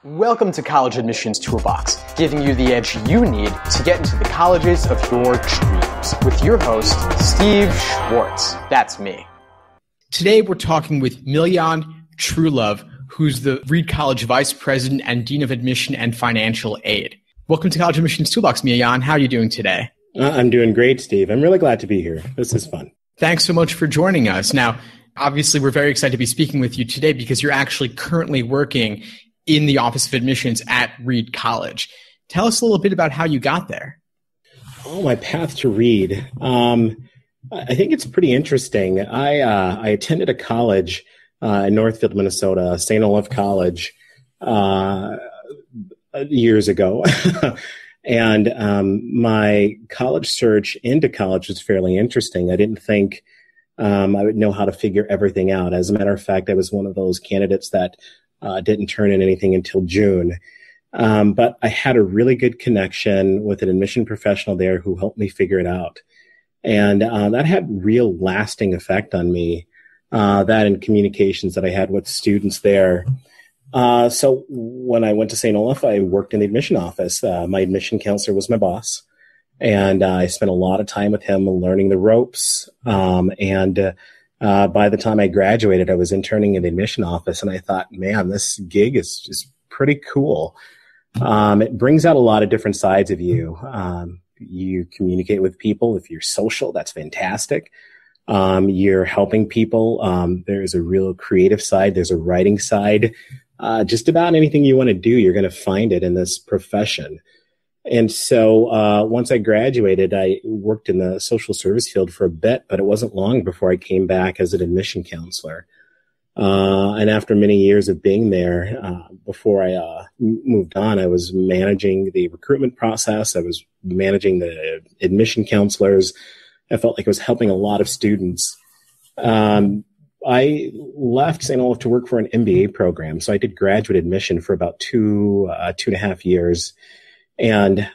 Welcome to College Admissions Toolbox, giving you the edge you need to get into the colleges of your dreams. With your host, Steve Schwartz. That's me. Today we're talking with Milyon Trulove, who's the Reed College Vice President and Dean of Admission and Financial Aid. Welcome to College Admissions Toolbox, Milyon. How are you doing today? I'm doing great, Steve. I'm really glad to be here. This is fun. Thanks so much for joining us. Now, obviously, we're very excited to be speaking with you today because you're actually currently working in the Office of Admissions at Reed College. Tell us a little bit about how you got there. Oh, my path to Reed. I think it's pretty interesting. I attended a college in Northfield, Minnesota, St. Olaf College, years ago. And my college search into college was fairly interesting. I didn't think I would know how to figure everything out. As a matter of fact, I was one of those candidates that didn't turn in anything until June. But I had a really good connection with an admission professional there who helped me figure it out. And that had real lasting effect on me, that and communications that I had with students there. So when I went to St. Olaf, I worked in the admission office. My admission counselor was my boss. And I spent a lot of time with him learning the ropes. By the time I graduated, I was interning in the admission office, and I thought, man, this gig is just pretty cool. It brings out a lot of different sides of you. You communicate with people. If you're social, that's fantastic. You're helping people. There's a real creative side. There's a writing side. Just about anything you want to do, you're going to find it in this profession. And so once I graduated, I worked in the social service field for a bit, but it wasn't long before I came back as an admission counselor. And after many years of being there, before I moved on, I was managing the recruitment process. I was managing the admission counselors. I felt like I was helping a lot of students. I left St. Olaf to work for an MBA program. So I did graduate admission for about two and a half years. And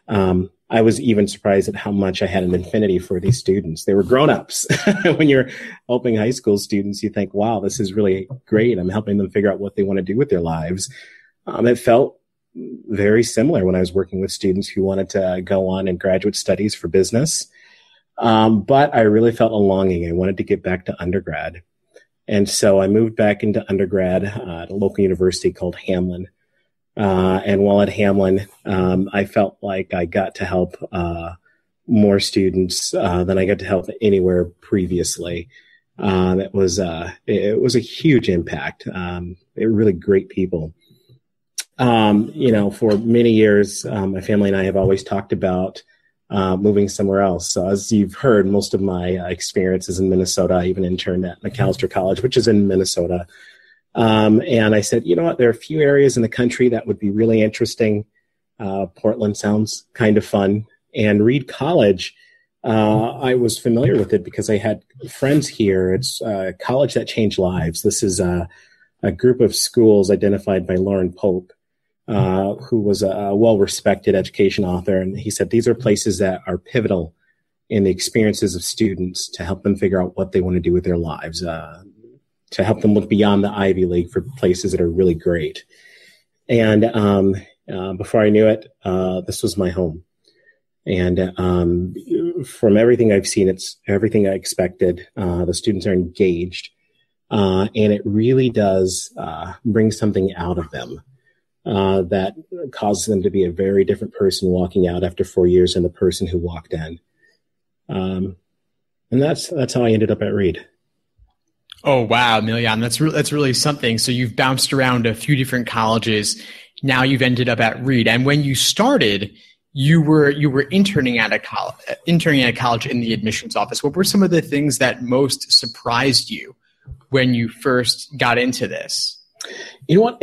I was even surprised at how much I had an affinity for these students. They were grown-ups. When you're helping high school students, you think, wow, this is really great. I'm helping them figure out what they want to do with their lives. It felt very similar when I was working with students who wanted to go on in graduate studies for business. But I really felt a longing. I wanted to get back to undergrad. And so I moved back into undergrad at a local university called Hamline. And while at Hamline, I felt like I got to help more students than I got to help anywhere previously. It was a huge impact. They were really great people. For many years, my family and I have always talked about moving somewhere else. So as you've heard, most of my experiences in Minnesota. I even interned at Macalester College, which is in Minnesota. And I said, you know what, there are a few areas in the country that would be really interesting. Portland sounds kind of fun. And Reed College, I was familiar with it because I had friends here. It's a college that changed lives. This is a group of schools identified by Lauren Pope, who was a well-respected education author. And he said, these are places that are pivotal in the experiences of students to help them figure out what they want to do with their lives. To help them look beyond the Ivy League for places that are really great. And before I knew it, this was my home. And from everything I've seen, it's everything I expected. The students are engaged. And it really does bring something out of them that causes them to be a very different person walking out after 4 years than the person who walked in. And that's how I ended up at Reed. Oh, wow, Milyon, that's really something. So you've bounced around a few different colleges. Now you've ended up at Reed. And when you started, you were interning at a college in the admissions office. What were some of the things that most surprised you when you first got into this? You know what?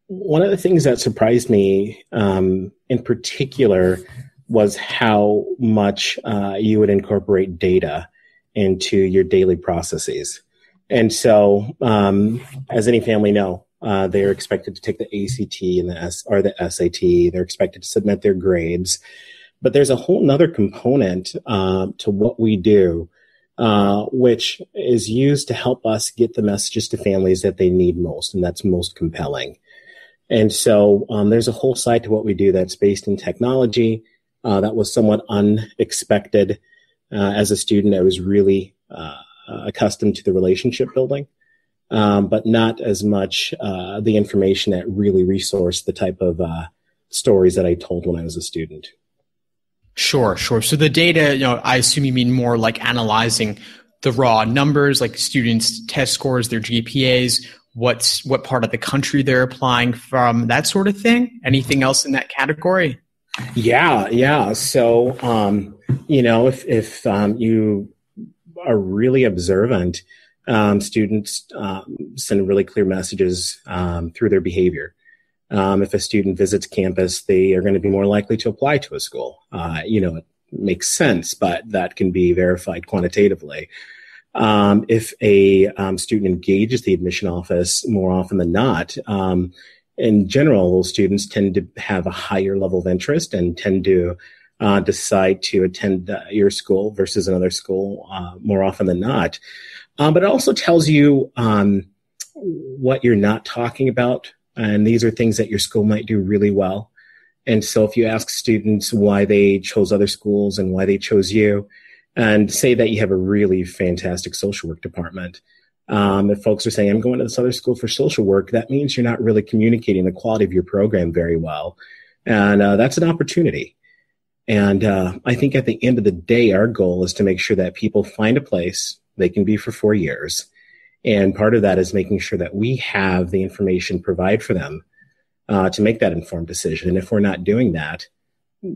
One of the things that surprised me in particular was how much you would incorporate data into your daily processes. And so, as any family know, they're expected to take the ACT and the SAT. They're expected to submit their grades. But there's a whole nother component to what we do, which is used to help us get the messages to families that they need most, and that's most compelling. And so there's a whole side to what we do that's based in technology. That was somewhat unexpected. As a student, I was really accustomed to the relationship building, but not as much the information that really resourced the type of stories that I told when I was a student. Sure. So the data, I assume you mean more like analyzing the raw numbers, like students' test scores, their GPAs, what part of the country they're applying from, that sort of thing. Anything else in that category? Yeah. So, if you are really observant, students send really clear messages through their behavior. If a student visits campus, they are going to be more likely to apply to a school. It makes sense, but that can be verified quantitatively. If a student engages the admission office more often than not, in general, students tend to have a higher level of interest and tend to decide to attend your school versus another school more often than not. But it also tells you what you're not talking about. And these are things that your school might do really well. And so if you ask students why they chose other schools and why they chose you, and say that you have a really fantastic social work department, if folks are saying, I'm going to this other school for social work, that means you're not really communicating the quality of your program very well. And that's an opportunity. And I think at the end of the day, our goal is to make sure that people find a place they can be for 4 years. And part of that is making sure that we have the information provide for them to make that informed decision. And if we're not doing that,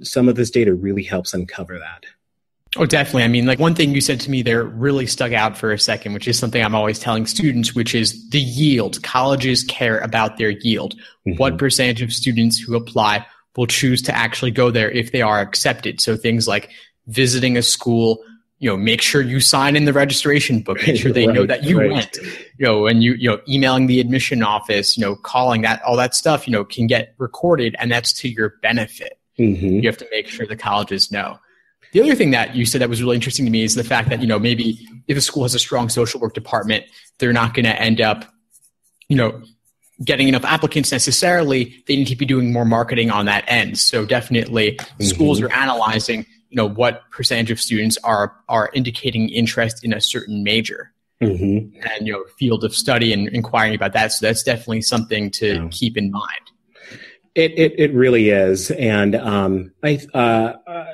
some of this data really helps uncover that. Oh, definitely. I mean, like one thing you said to me there really stuck out for a second, which is something I'm always telling students, which is the yield. Colleges care about their yield. Mm-hmm. What percentage of students who apply will choose to actually go there if they are accepted? So things like visiting a school, make sure you sign in the registration book, make sure they know that you went, and emailing the admission office, calling that, all that stuff, can get recorded, and that's to your benefit. Mm-hmm. You have to make sure the colleges know. The other thing that you said that was really interesting to me is the fact that, maybe if a school has a strong social work department, they're not going to end up, getting enough applicants necessarily. They need to be doing more marketing on that end. So definitely schools are analyzing, what percentage of students are indicating interest in a certain major and, field of study and inquiring about that. So that's definitely something to keep in mind. It really is. And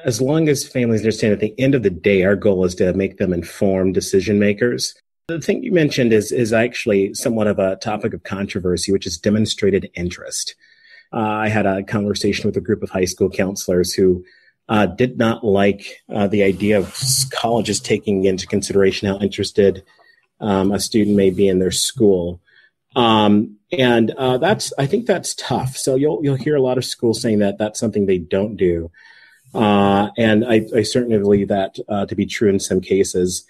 as long as families understand at the end of the day, our goal is to make them informed decision makers. The thing you mentioned is actually somewhat of a topic of controversy, which is demonstrated interest. I had a conversation with a group of high school counselors who did not like the idea of colleges taking into consideration how interested a student may be in their school. I think that's tough. So you'll hear a lot of schools saying that that's something they don't do. And I certainly believe that to be true in some cases.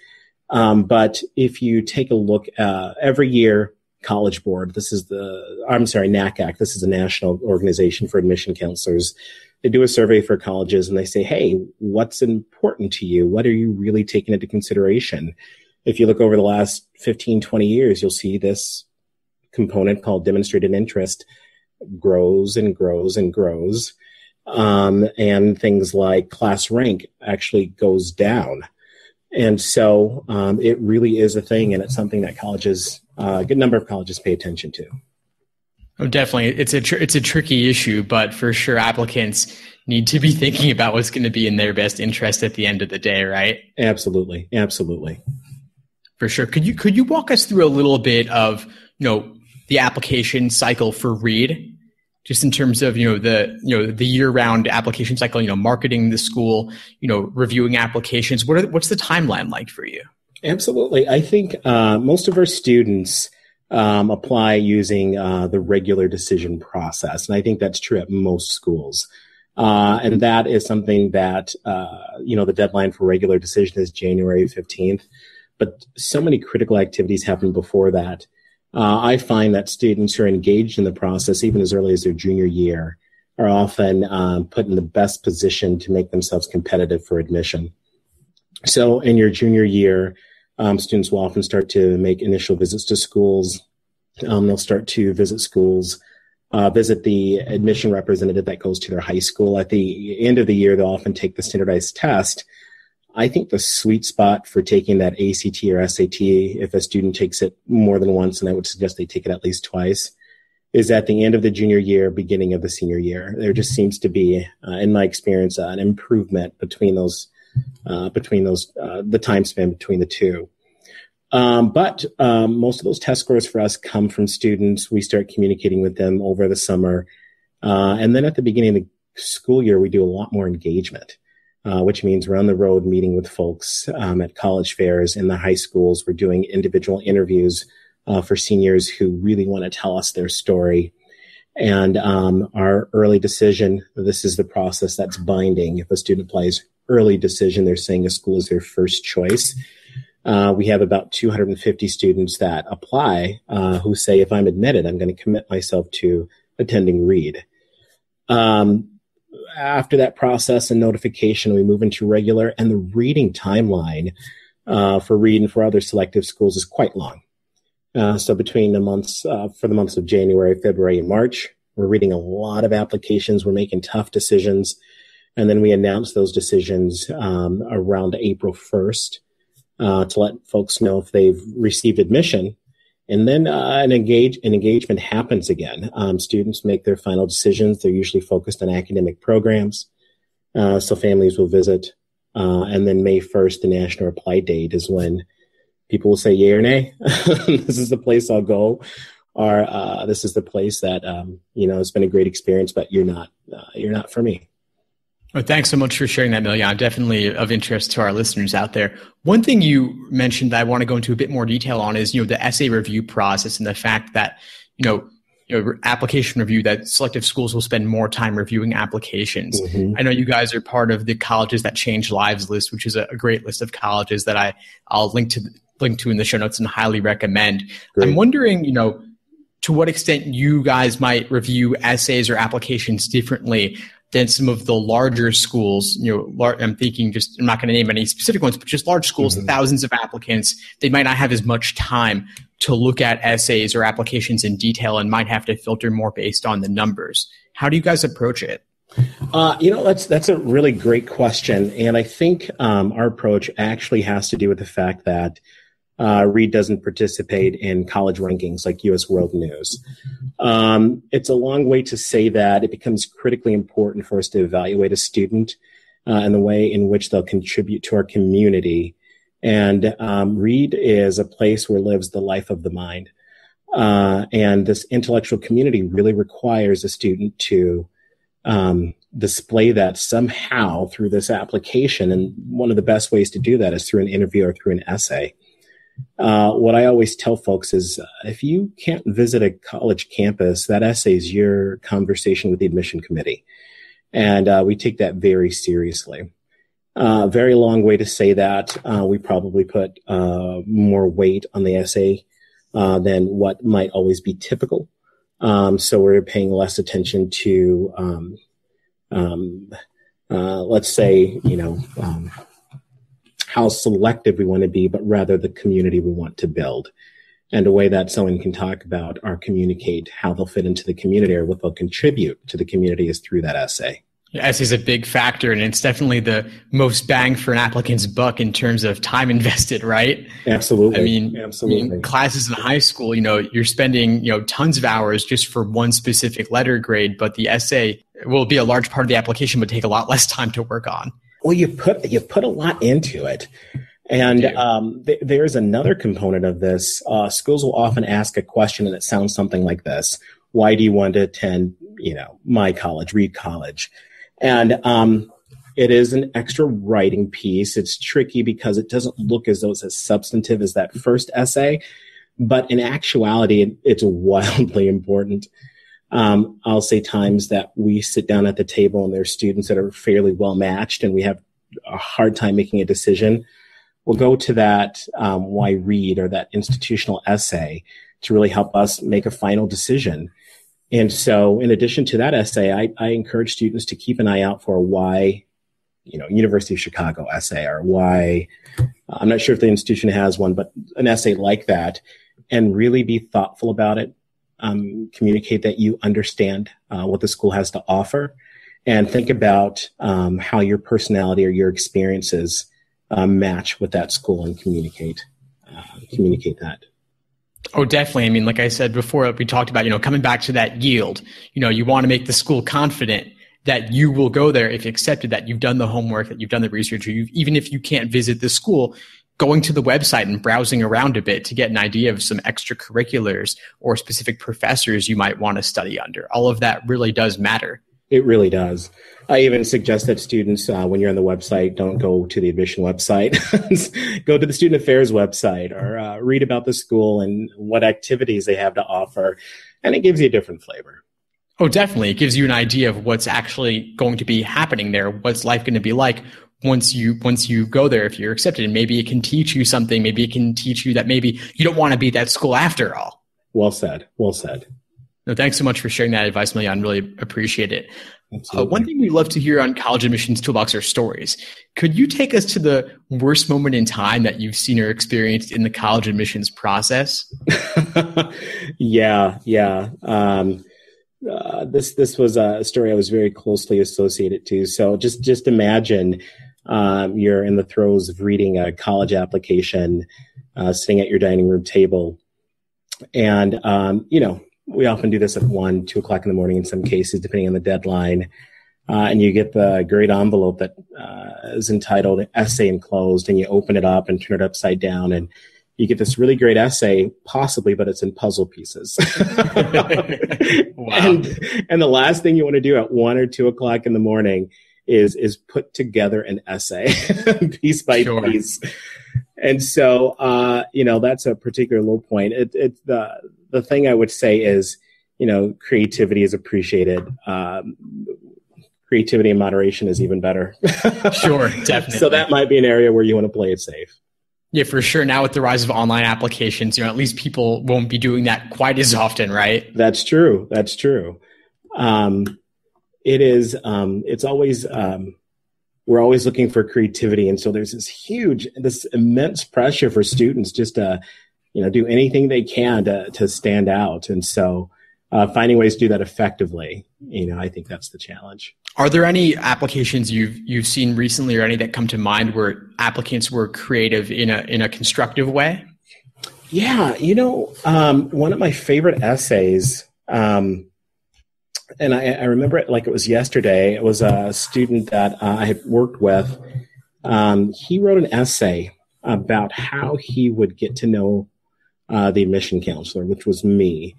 But if you take a look, every year, College Board, NACAC, this is a national organization for admission counselors. They do a survey for colleges and they say, hey, what's important to you? What are you really taking into consideration? If you look over the last 15, 20 years, you'll see this component called demonstrated interest grows and grows and grows. And things like class rank actually goes down. And so it really is a thing, and it's something that colleges, a good number of colleges pay attention to. Oh, definitely. It's a tricky issue, but for sure applicants need to be thinking about what's going to be in their best interest at the end of the day, right? Absolutely. For sure. Could you walk us through a little bit of, the application cycle for Reed, just in terms of, the year-round application cycle, marketing the school, reviewing applications. What's the timeline like for you? Absolutely. I think most of our students apply using the regular decision process. And I think that's true at most schools. And that is something that, the deadline for regular decision is January 15th. But so many critical activities happen before that. I find that students who are engaged in the process, even as early as their junior year, are often put in the best position to make themselves competitive for admission. So in your junior year, students will often start to make initial visits to schools. They'll start to visit schools visit the admission representative that goes to their high school. At the end of the year, they'll often take the standardized test. I think the sweet spot for taking that ACT or SAT, if a student takes it more than once, and I would suggest they take it at least twice, is at the end of the junior year, beginning of the senior year. There just seems to be, in my experience, an improvement between the time span between the two. But most of those test scores for us come from students. We start communicating with them over the summer. And then at the beginning of the school year, we do a lot more engagement, which means we're on the road meeting with folks at college fairs in the high schools. We're doing individual interviews for seniors who really want to tell us their story. And our early decision, this is the process that's binding. If a student applies early decision, they're saying a school is their first choice. We have about 250 students that apply who say, if I'm admitted, I'm going to commit myself to attending Reed. After that process and notification, we move into regular, and the reading timeline for Reed and for other selective schools is quite long. So between the months, for the months of January, February, and March, we're reading a lot of applications. We're making tough decisions. And then we announce those decisions around April 1st to let folks know if they've received admission. And then an engagement happens again. Students make their final decisions. They're usually focused on academic programs. So families will visit. And then May 1st, the national reply date, is when people will say yay or nay. This is the place I'll go. Or this is the place that, it's been a great experience, but you're not for me. Well, thanks so much for sharing that, Milyon. Definitely of interest to our listeners out there. One thing you mentioned that I want to go into a bit more detail on is, the essay review process and the fact that, application review, that selective schools will spend more time reviewing applications. Mm-hmm. I know you guys are part of the Colleges That Change Lives list, which is a great list of colleges that I'll link to in the show notes and highly recommend. Great. I'm wondering, to what extent you guys might review essays or applications differently than some of the larger schools. I'm thinking I'm not going to name any specific ones, but just large schools, mm-hmm. thousands of applicants. They might not have as much time to look at essays or applications in detail and might have to filter more based on the numbers. How do you guys approach it? That's a really great question. And I think our approach actually has to do with the fact that Reed doesn't participate in college rankings like U.S. World News. It's a long way to say that it becomes critically important for us to evaluate a student and the way in which they'll contribute to our community. And Reed is a place where lives the life of the mind. And this intellectual community really requires a student to display that somehow through this application. And one of the best ways to do that is through an interview or through an essay. What I always tell folks is if you can't visit a college campus, that essay is your conversation with the admission committee. And we take that very seriously. Very long way to say that. We probably put more weight on the essay than what might always be typical. So we're paying less attention to, let's say, how selective we want to be, but rather the community we want to build. And a way that someone can talk about or communicate how they'll fit into the community or what they'll contribute to the community is through that essay. Essay is a big factor, and it's definitely the most bang for an applicant's buck in terms of time invested, right? Absolutely. Absolutely. Classes in high school, you're spending, tons of hours just for one specific letter grade, but the essay will be a large part of the application, but take a lot less time to work on. Well, you put a lot into it. And there's another component of this. Schools will often ask a question, and it sounds something like this. Why do you want to attend, my college, Reed College? And it is an extra writing piece. It's tricky because it doesn't look as though it's as substantive as that first essay. But in actuality, it's wildly important. I'll say times that we sit down at the table and there's students that are fairly well matched and we have a hard time making a decision. We'll go to that why Reed or that institutional essay to really help us make a final decision. And so in addition to that essay, I encourage students to keep an eye out for a why, University of Chicago essay or why, I'm not sure if the institution has one, but an essay like that, and really be thoughtful about it. communicate that you understand what the school has to offer, and think about how your personality or your experiences match with that school, and communicate that. Oh, definitely. I mean, like I said before, we talked about, coming back to that yield. You want to make the school confident that you will go there if accepted, that you've done the homework, that you've done the research, or even if you can't visit the school, going to the website and browsing around a bit to get an idea of some extracurriculars or specific professors you might want to study under. All of that really does matter. It really does. I even suggest that students, when you're on the website, don't go to the admission website. Go to the student affairs website, or read about the school and what activities they have to offer. And it gives you a different flavor. Oh, definitely. It gives you an idea of what's actually going to be happening there. What's life going to be like once you go there, if you're accepted. And maybe it can teach you something. Maybe it can teach you that maybe you don't want to be at that school after all. Well said. Well said. No, thanks so much for sharing that advice, Milyon. Really appreciate it. One thing we love to hear on College Admissions Toolbox are stories. Could you take us to the worst moment in time that you've seen or experienced in the college admissions process? Yeah. This was a story I was very closely associated to. So just imagine you're in the throes of reading a college application, sitting at your dining room table, and we often do this at 1, 2 o'clock in the morning in some cases, depending on the deadline. And you get the great envelope that is entitled Essay Enclosed, and you open it up and turn it upside down, and you get this really great essay, possibly, but it's in puzzle pieces. Wow. And the last thing you want to do at 1 or 2 o'clock in the morning is put together an essay piece by piece. And so, that's a particular low point. It's the thing I would say is, creativity is appreciated. Creativity and moderation is even better. Sure, definitely. So that might be an area where you want to play it safe. Yeah, for sure. Now with the rise of online applications, at least people won't be doing that quite as often, right? That's true. It is, it's always, we're always looking for creativity. And so there's this immense pressure for students just to, do anything they can to stand out. And so finding ways to do that effectively, I think that's the challenge. Are there any applications you've seen recently, or any that come to mind where applicants were creative in a constructive way? Yeah, one of my favorite essays, and I remember it like it was yesterday. It was a student that I had worked with. He wrote an essay about how he would get to know the admission counselor, which was me.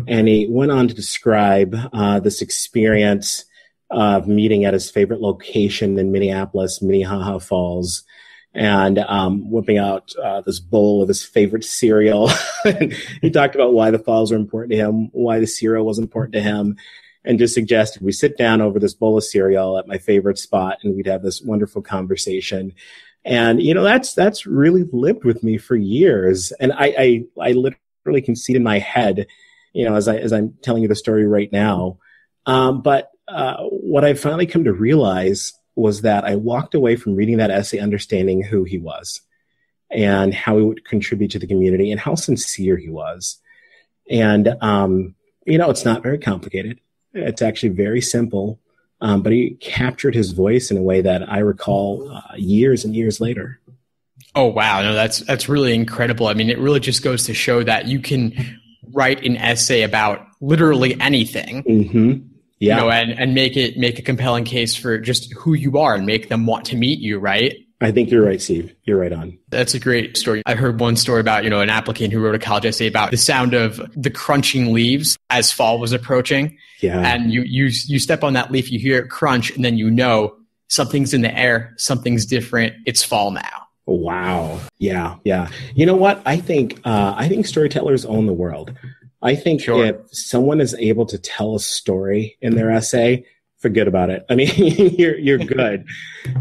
And he went on to describe this experience of meeting at his favorite location in Minneapolis, Minnehaha Falls, and whipping out this bowl of his favorite cereal. He talked about why the falls were important to him, why the cereal was important to him, and just suggested we sit down over this bowl of cereal at my favorite spot, and we'd have this wonderful conversation. And, that's really lived with me for years. And I literally can see it in my head, as I'm telling you the story right now. But what I finally come to realize was that I walked away from reading that essay understanding who he was and how he would contribute to the community and how sincere he was. And, it's not very complicated. It's actually very simple. But he captured his voice in a way that I recall years and years later. Oh, wow. No, that's really incredible. I mean, it really just goes to show that you can write an essay about literally anything. Mm-hmm. Yeah. And make a compelling case for just who you are and make them want to meet you, right? I think you're right, Steve. You're right on. That's a great story. I heard one story about, an applicant who wrote a college essay about the sound of the crunching leaves as fall was approaching. Yeah. And you step on that leaf, you hear it crunch, and then something's in the air, something's different. It's fall now. Wow. Yeah. You know what? I think storytellers own the world. I think if someone is able to tell a story in their essay, forget about it. I mean, you're good.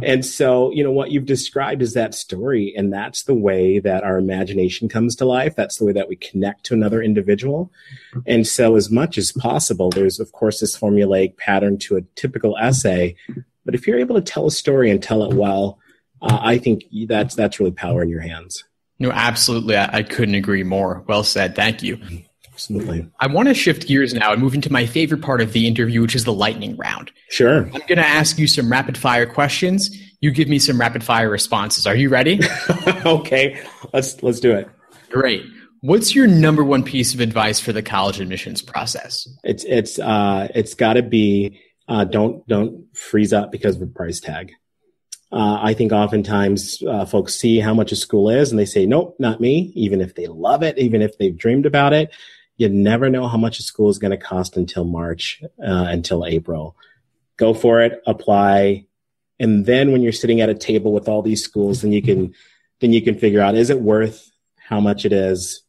And so, what you've described is that story, and that's the way that our imagination comes to life. That's the way that we connect to another individual. And so as much as possible, there's, of course, this formulaic pattern to a typical essay. But if you're able to tell a story and tell it well, I think that's really power in your hands. No, absolutely. I couldn't agree more. Well said. Thank you. Absolutely. I want to shift gears now and move into my favorite part of the interview, which is the lightning round. Sure. I'm going to ask you some rapid fire questions. You give me some rapid fire responses. Are you ready? Okay. Let's do it. Great. What's your number one piece of advice for the college admissions process? It's got to be don't freeze up because of a price tag. I think oftentimes folks see how much a school is and they say, nope, not me. Even if they love it, even if they've dreamed about it, you never know how much a school is going to cost until March, until April. Go for it, apply. And then when you're sitting at a table with all these schools, then you can figure out, is it worth how much it is?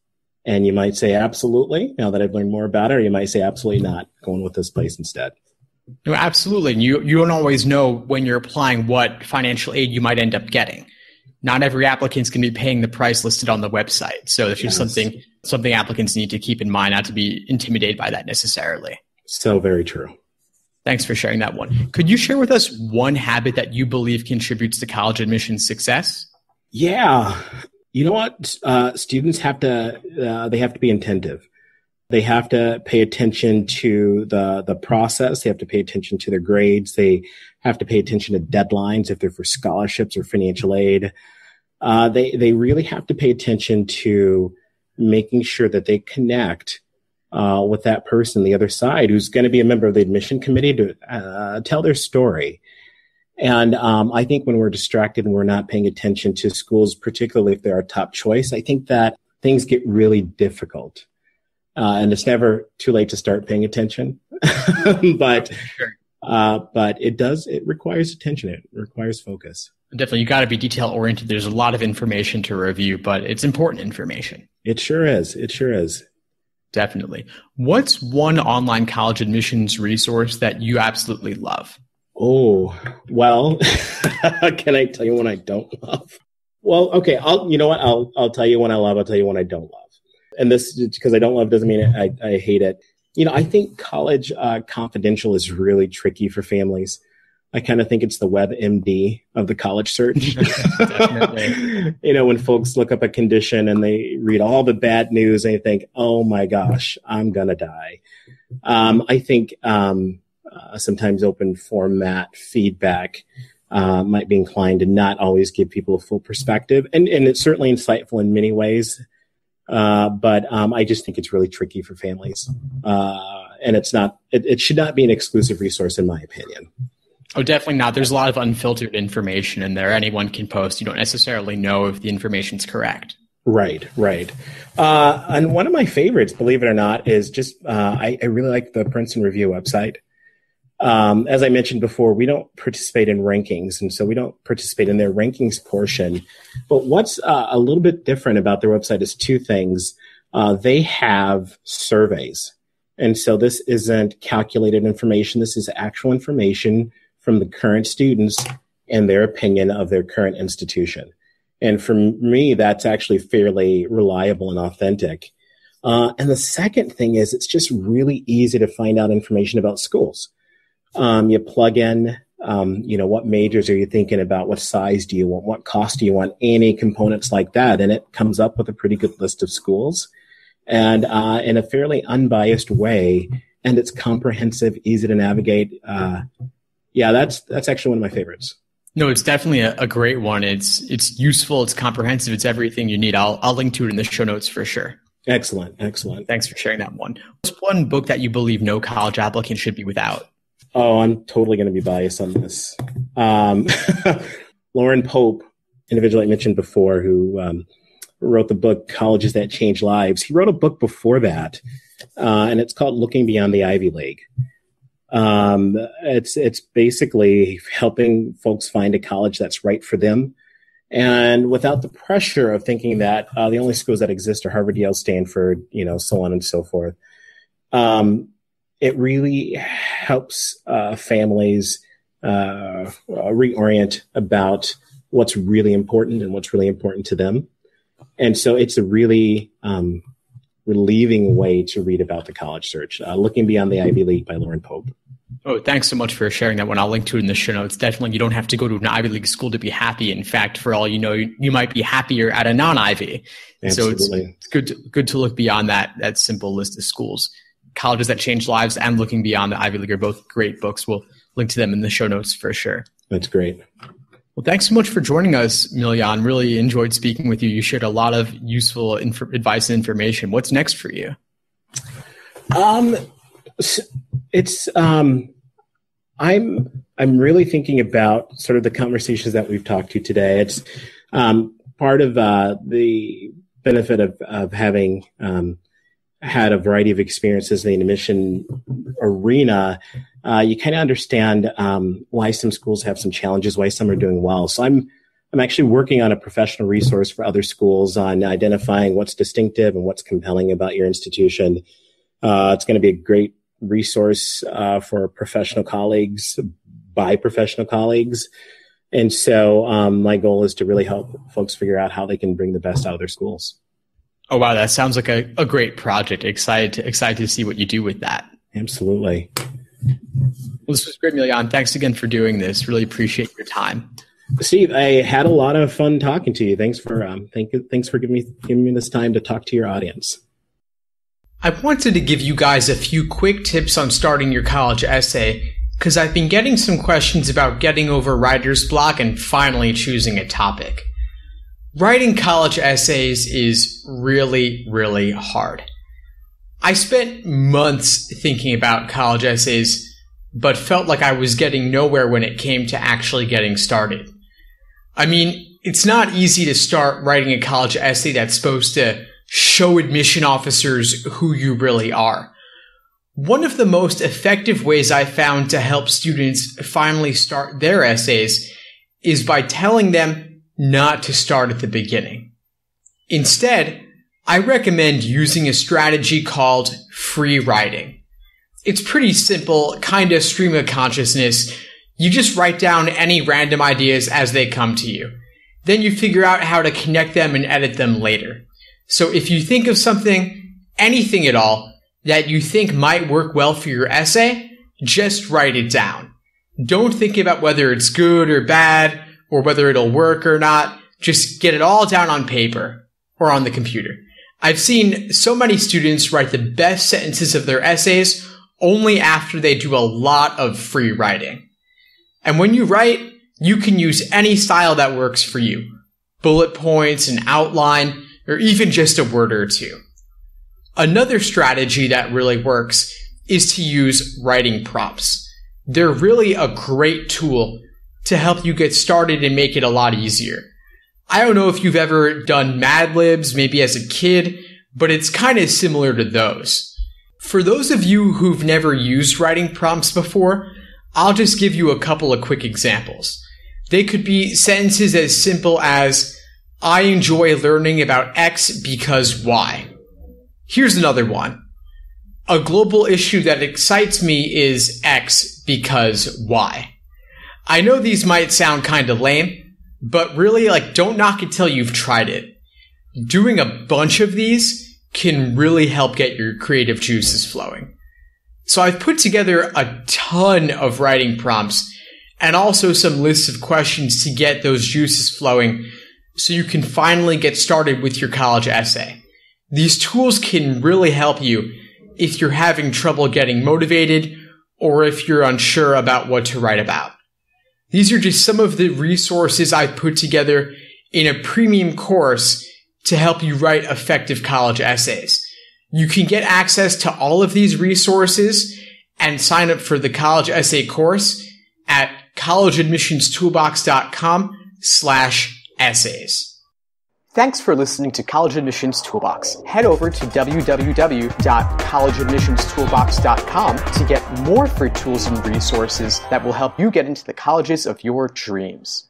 And you might say, absolutely, now that I've learned more about it, or you might say, absolutely not, going with this place instead. No, absolutely. And you don't always know when you're applying what financial aid you might end up getting. Not every applicant's going to be paying the price listed on the website. So it's just something applicants need to keep in mind, not to be intimidated by that necessarily. So very true. Thanks for sharing that one. Could you share with us one habit that you believe contributes to college admissions success? Yeah. You know what? Students have to be attentive. They have to pay attention to the process. They have to pay attention to their grades. They have to pay attention to deadlines if they're for scholarships or financial aid. They really have to pay attention to making sure that they connect with that person, the other side, who's going to be a member of the admission committee to tell their story. And I think when we're distracted and we're not paying attention to schools, particularly if they're our top choice, I think that things get really difficult. And it's never too late to start paying attention, but it requires attention. It requires focus. Definitely. You got to be detail oriented. There's a lot of information to review, but it's important information. It sure is. It sure is. Definitely. What's one online college admissions resource that you absolutely love? Oh, well, can I tell you one I don't love? Well, okay. I'll tell you one I love. I'll tell you one I don't love. And this, because I don't love doesn't mean I hate it. I think College Confidential is really tricky for families. I kind of think it's the WebMD of the college search. Definitely. When folks look up a condition and they read all the bad news and they think, oh my gosh, I'm going to die. I think sometimes open format feedback might be inclined to not always give people a full perspective. And it's certainly insightful in many ways. But I just think it's really tricky for families. And it should not be an exclusive resource in my opinion. Oh, definitely not. There's a lot of unfiltered information in there. Anyone can post. You don't necessarily know if the information's correct. Right. And one of my favorites, believe it or not, is just, I really like the Princeton Review website. As I mentioned before, we don't participate in rankings, and so we don't participate in their rankings portion. But what's a little bit different about their website is two things. They have surveys. And so this isn't calculated information. This is actual information from the current students and their opinion of their current institution. And for me, that's actually fairly reliable and authentic. And the second thing is it's just really easy to find out information about schools. You plug in, what majors are you thinking about? What size do you want? What cost do you want? Any components like that. And it comes up with a pretty good list of schools and in a fairly unbiased way. And it's comprehensive, easy to navigate. That's actually one of my favorites. No, it's definitely a great one. It's useful. It's comprehensive. It's everything you need. I'll link to it in the show notes for sure. Excellent. Thanks for sharing that one. What's one book that you believe no college applicant should be without? Oh, I'm totally going to be biased on this. Lauren Pope, individual I mentioned before, who wrote the book Colleges That Change Lives. He wrote a book before that, and it's called Looking Beyond the Ivy League. It's basically helping folks find a college that's right for them, and without the pressure of thinking that the only schools that exist are Harvard, Yale, Stanford, so on and so forth. It really helps families reorient about what's really important and what's really important to them. And so it's a really relieving way to read about the college search. Looking Beyond the Ivy League by Lauren Pope. Oh, thanks so much for sharing that one. I'll link to it in the show notes. Definitely, you don't have to go to an Ivy League school to be happy. In fact, for all you know, you might be happier at a non-Ivy. Absolutely. So it's good to look beyond that simple list of schools. Colleges That Change Lives and Looking Beyond the Ivy League are both great books. We'll link to them in the show notes for sure. That's great. Well, thanks so much for joining us, Milyon. Really enjoyed speaking with you. You shared a lot of useful advice and information. What's next for you? I'm really thinking about sort of the conversations that we've talked to today. It's part of the benefit of having had a variety of experiences in the admission arena. You kind of understand why some schools have some challenges, why some are doing well. So I'm actually working on a professional resource for other schools on identifying what's distinctive and what's compelling about your institution. It's going to be a great resource for professional colleagues by professional colleagues. And so my goal is to really help folks figure out how they can bring the best out of their schools. Oh, wow. That sounds like a great project. Excited to see what you do with that. Absolutely. Well, this was great, Milyon. Thanks again for doing this. Really appreciate your time. Steve, I had a lot of fun talking to you. Thanks for giving me this time to talk to your audience. I wanted to give you guys a few quick tips on starting your college essay because I've been getting some questions about getting over writer's block and finally choosing a topic. Writing college essays is really, really hard. I spent months thinking about college essays, but felt like I was getting nowhere when it came to actually getting started. I mean, it's not easy to start writing a college essay that's supposed to show admission officers who you really are. One of the most effective ways I found to help students finally start their essays is by telling them not to start at the beginning. Instead, I recommend using a strategy called free writing. It's pretty simple, kind of stream of consciousness. You just write down any random ideas as they come to you. Then you figure out how to connect them and edit them later. So if you think of something, anything at all, that you think might work well for your essay, just write it down. Don't think about whether it's good or bad, or whether it'll work or not. Just get it all down on paper or on the computer. I've seen so many students write the best sentences of their essays only after they do a lot of free writing. And when you write, you can use any style that works for you. Bullet points, an outline, or even just a word or two. Another strategy that really works is to use writing prompts. They're really a great tool to help you get started and make it a lot easier. I don't know if you've ever done Mad Libs, maybe as a kid, but it's kind of similar to those. For those of you who've never used writing prompts before, I'll just give you a couple of quick examples. They could be sentences as simple as, I enjoy learning about X because Y. Here's another one. A global issue that excites me is X because Y. I know these might sound kind of lame, but really, don't knock it till you've tried it. Doing a bunch of these can really help get your creative juices flowing. So I've put together a ton of writing prompts and also some lists of questions to get those juices flowing so you can finally get started with your college essay. These tools can really help you if you're having trouble getting motivated or if you're unsure about what to write about. These are just some of the resources I've put together in a premium course to help you write effective college essays. You can get access to all of these resources and sign up for the college essay course at collegeadmissionstoolbox.com/essays. Thanks for listening to College Admissions Toolbox. Head over to www.collegeadmissionstoolbox.com to get more free tools and resources that will help you get into the colleges of your dreams.